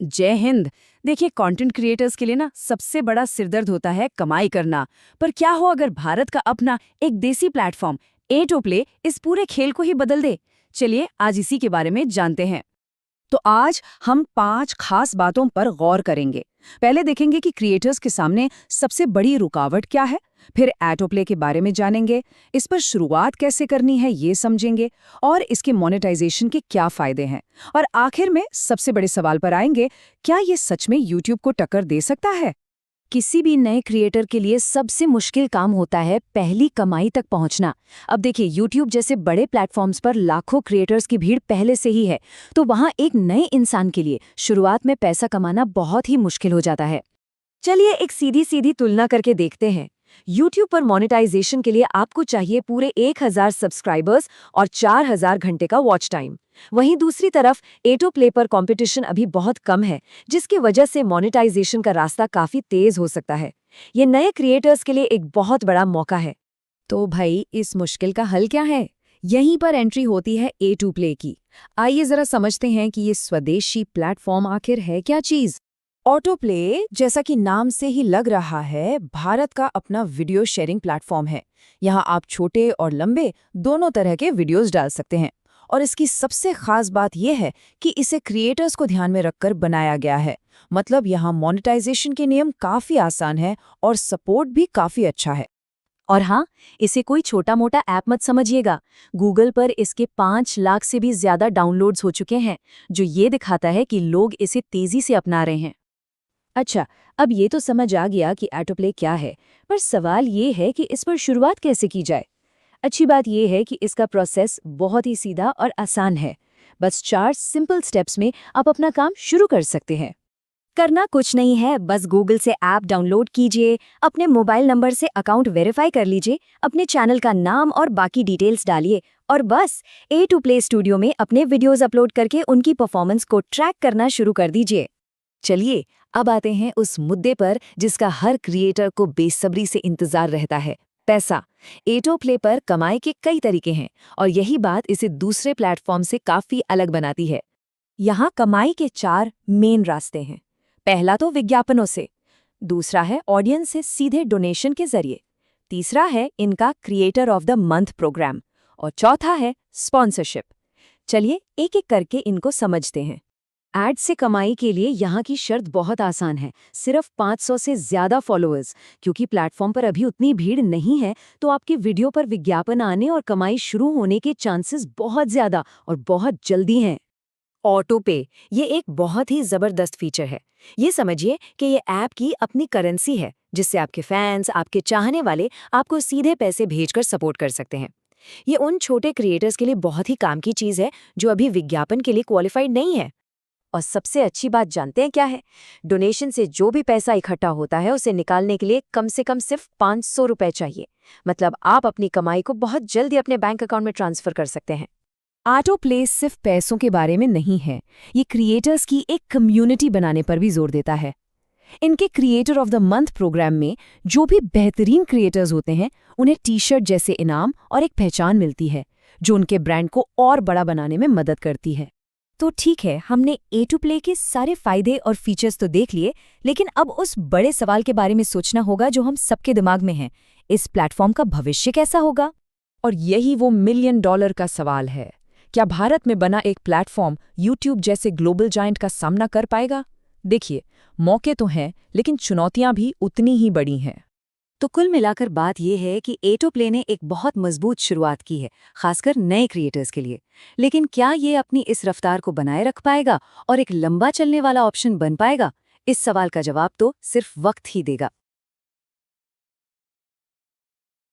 जय हिंद। देखिए, content creators के लिए ना सबसे बड़ा सिरदर्द होता है कमाई करना। पर क्या हो अगर भारत का अपना एक देसी प्लेटफॉर्म ए2प्ले इस पूरे खेल को ही बदल दे। चलिए आज इसी के बारे में जानते हैं। तो आज हम 5 खास बातों पर गौर करेंगे। पहले देखेंगे कि क्रिएटर्स के सामने सबसे बड़ी रुकावट क्या है, फिर ए2प्ले के बारे में जानेंगे, इस पर शुरुआत कैसे करनी है ये समझेंगे और इसके मोनेटाइजेशन के क्या फायदे हैं। और आखिर में सबसे बड़े सवाल पर आएंगे, क्या ये सच में यूट्यूब को टक्कर दे सकता है। किसी भी नए क्रिएटर के लिए सबसे मुश्किल काम होता है पहली कमाई तक पहुंचना। अब देखिए, यूट्यूब जैसे बड़े प्लेटफॉर्म्स पर लाखों क्रिएटर्स की भीड़ पहले से ही है, तो वहां एक नए इंसान के लिए शुरुआत में पैसा कमाना बहुत ही मुश्किल हो जाता है। चलिए एक सीधी सीधी तुलना करके देखते हैं। यूट्यूब पर मोनेटाइजेशन के लिए आपको चाहिए पूरे 1000 सब्सक्राइबर्स और 4000 घंटे का वॉच टाइम। वहीं दूसरी तरफ ए2प्ले पर कंपटीशन अभी बहुत कम है, जिसकी वजह से मोनेटाइजेशन का रास्ता काफी तेज हो सकता है। ये नए क्रिएटर्स के लिए एक बहुत बड़ा मौका है। तो भाई, इस मुश्किल का हल क्या है? यहीं पर एंट्री होती है ए2प्ले की। आइए जरा समझते हैं कि ये स्वदेशी प्लेटफॉर्म आखिर है क्या चीज। ऑटोप्ले, जैसा कि नाम से ही लग रहा है, भारत का अपना वीडियो शेयरिंग प्लेटफॉर्म है। यहाँ आप छोटे और लंबे दोनों तरह के वीडियोस डाल सकते हैं। और इसकी सबसे खास बात यह है कि इसे क्रिएटर्स को ध्यान में रखकर बनाया गया है। मतलब यहाँ मोनेटाइजेशन के नियम काफी आसान है और सपोर्ट भी काफी अच्छा है। और हाँ, इसे कोई छोटा मोटा ऐप मत समझिएगा। गूगल पर इसके 5 लाख से भी ज्यादा डाउनलोड्स हो चुके हैं, जो ये दिखाता है कि लोग इसे तेजी से अपना रहे हैं। अच्छा, अब ये तो समझ आ गया कि ए2प्ले क्या है, पर सवाल ये है कि इस पर शुरुआत कैसे की जाए। अच्छी बात यह है कि इसका प्रोसेस बहुत ही सीधा और आसान है। बस 4 सिंपल स्टेप्स में आप अपना काम शुरू कर सकते हैं। करना कुछ नहीं है, बस गूगल से ऐप डाउनलोड कीजिए, अपने मोबाइल नंबर से अकाउंट वेरीफाई कर लीजिए, अपने चैनल का नाम और बाकी डिटेल्स डालिए और बस ए2प्ले स्टूडियो में अपने वीडियोस अपलोड करके उनकी परफॉर्मेंस को ट्रैक करना शुरू कर दीजिए। चलिए अब आते हैं उस मुद्दे पर जिसका हर क्रिएटर को बेसब्री से इंतजार रहता है, पैसा। ए2प्ले पर कमाई के कई तरीके हैं और यही बात इसे दूसरे प्लेटफॉर्म से काफी अलग बनाती है। यहाँ कमाई के 4 मेन रास्ते हैं। पहला तो विज्ञापनों से, दूसरा है ऑडियंस से सीधे डोनेशन के जरिए, तीसरा है इनका creator of the month program और चौथा है स्पॉन्सरशिप। चलिए एक एक करके इनको समझते हैं। एड से कमाई के लिए यहाँ की शर्त बहुत आसान है, सिर्फ 500 से ज्यादा फॉलोअर्स। क्योंकि प्लेटफॉर्म पर अभी उतनी भीड़ नहीं है, तो आपके वीडियो पर विज्ञापन आने और कमाई शुरू होने के चांसेस बहुत ज्यादा और बहुत जल्दी हैं। ऑटो पे, ये एक बहुत ही जबरदस्त फीचर है। ये समझिए कि ये ऐप की अपनी करेंसी है, जिससे आपके फैंस, आपके चाहने वाले आपको सीधे पैसे भेजकर सपोर्ट कर सकते हैं। ये उन छोटे क्रिएटर्स के लिए बहुत ही काम की चीज है जो अभी विज्ञापन के लिए क्वालिफाइड नहीं है। और सबसे अच्छी बात जानते हैं क्या है? डोनेशन से जो भी पैसा इकट्ठा होता है, उसे निकालने के लिए कम से कम सिर्फ 500 रुपए चाहिए। मतलब आप अपनी कमाई को बहुत जल्दी अपने बैंक अकाउंट में ट्रांसफर कर सकते हैं। ए2प्ले सिर्फ पैसों के बारे में नहीं है, ये क्रिएटर्स की एक कम्युनिटी बनाने पर भी जोर देता है। इनके creator of the month program में जो भी बेहतरीन क्रिएटर्स होते हैं, उन्हें टी-शर्ट जैसे इनाम और एक पहचान मिलती है, जो उनके ब्रांड को और बड़ा बनाने में मदद करती है। तो ठीक है, हमने ए2प्ले के सारे फायदे और फीचर्स तो देख लिए, लेकिन अब उस बड़े सवाल के बारे में सोचना होगा जो हम सबके दिमाग में है, इस प्लेटफॉर्म का भविष्य कैसा होगा? और यही वो $1 मिलियन का सवाल है। क्या भारत में बना एक प्लेटफॉर्म यूट्यूब जैसे ग्लोबल जायंट का सामना कर पाएगा? देखिए, मौके तो हैं, लेकिन चुनौतियां भी उतनी ही बड़ी हैं। तो कुल मिलाकर बात यह है कि ए2प्ले ने एक बहुत मजबूत शुरुआत की है, खासकर नए क्रिएटर्स के लिए। लेकिन क्या ये अपनी इस रफ्तार को बनाए रख पाएगा और एक लंबा चलने वाला ऑप्शन बन पाएगा? इस सवाल का जवाब तो सिर्फ वक्त ही देगा।